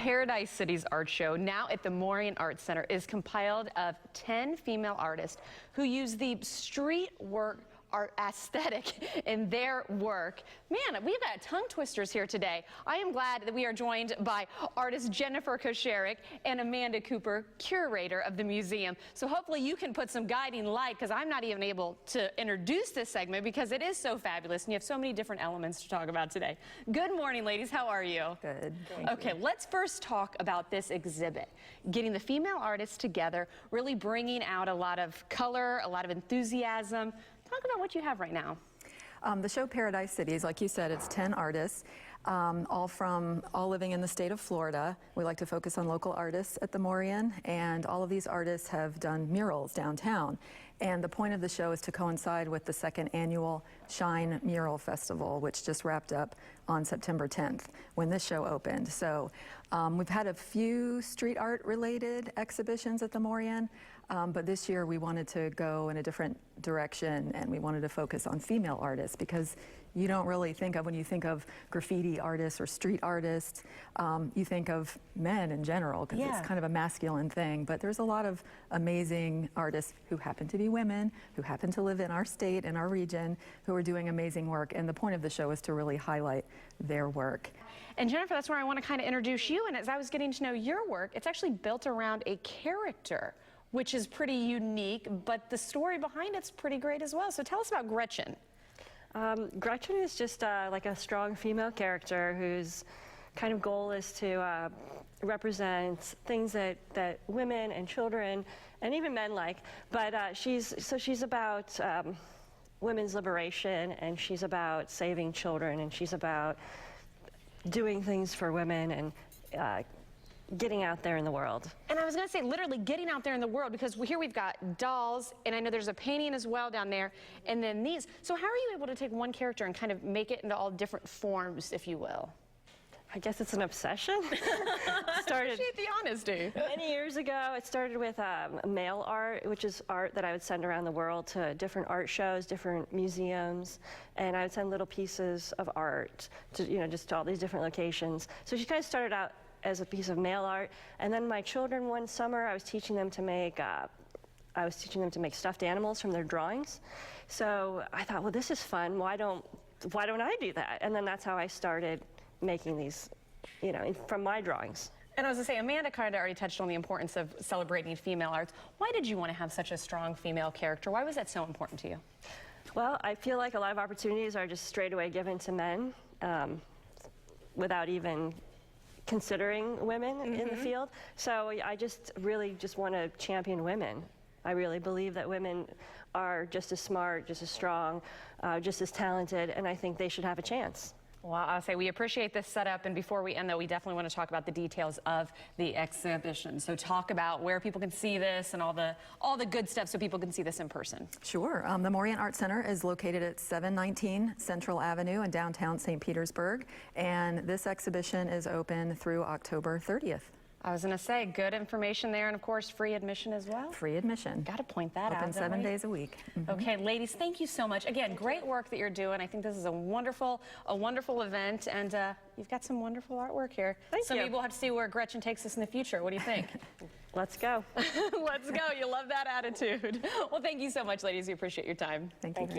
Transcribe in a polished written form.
Paradise City's art show, now at the Morean Art Center, is compiled of 10 female artists who use the street work art aesthetic in their work. Man, we've got tongue twisters here today. I am glad that we are joined by artist Jennifer Koscherik and Amanda Cooper, curator of the museum. So hopefully you can put some guiding light, because I'm not even able to introduce this segment because it is so fabulous and you have so many different elements to talk about today. Good morning, ladies. How are you? Good. Okay, let's first talk about this exhibit. Getting the female artists together, really bringing out a lot of color, a lot of enthusiasm. Talk about what you have right now. The show Paradise Cities, like you said, it's 10 artists, all living in the state of Florida. We like to focus on local artists at the Morean, and all of these artists have done murals downtown. And the point of the show is to coincide with the second annual Shine Mural Festival, which just wrapped up on September 10th when this show opened. So we've had a few street art related exhibitions at the Morean, but this year we wanted to go in a different direction, and we wanted to focus on female artists, because you don't really think of, when you think of graffiti artists or street artists, you think of men in general, because it's kind of a masculine thing. But there's a lot of amazing artists who happen to be women, who happen to live in our state, in our region, who are doing amazing work. And the point of the show is to really highlight their work. And Jennifer, that's where I want to kind of introduce you. And as I was getting to know your work, it's actually built around a character, which is pretty unique, but the story behind it's pretty great as well. So tell us about Gretchen. Gretchen is just like a strong female character whose kind of goal is to represent things that women and children and even men like. But she's about women's liberation, and she's about saving children, and she's about doing things for women and getting out there in the world. And I was going to say, literally getting out there in the world, because here we've got dolls, and I know there's a painting as well down there, and then these. So how are you able to take one character and kind of make it into all different forms, if you will? I guess it's an obsession. Appreciate the honesty. Many years ago, it started with mail art, which is art that I would send around the world to different art shows, different museums, and I would send little pieces of art to, just to all these different locations. So she kind of started out as a piece of mail art, and then my children one summer, I was teaching them to make stuffed animals from their drawings. So I thought, well, this is fun. Why don't I do that? And then that's how I started making these, from my drawings. And I was going to say, Amanda kind of already touched on the importance of celebrating female arts. Why did you want to have such a strong female character? Why was that so important to you? Well, I feel like a lot of opportunities are just straight away given to men without even considering women in the field. So I really want to champion women. I really believe that women are just as smart, just as strong, just as talented, and I think they should have a chance. Well, I'll say we appreciate this setup, and before we end, though, we definitely want to talk about the details of the exhibition. So talk about where people can see this and all the good stuff, so people can see this in person. Sure. The Morean Art Center is located at 719 Central Avenue in downtown St. Petersburg, and this exhibition is open through October 30th. I was going to say, good information there, and of course, free admission as well. Free admission. Got to point that out. Open 7 days a week. Okay, ladies, thank you so much. Again, great work that you're doing. I think this is a wonderful event, and you've got some wonderful artwork here. Thank you. Maybe we'll have to see where Gretchen takes us in the future. What do you think? Let's go. Let's go. You love that attitude. Well, thank you so much, ladies. We appreciate your time. Thank you.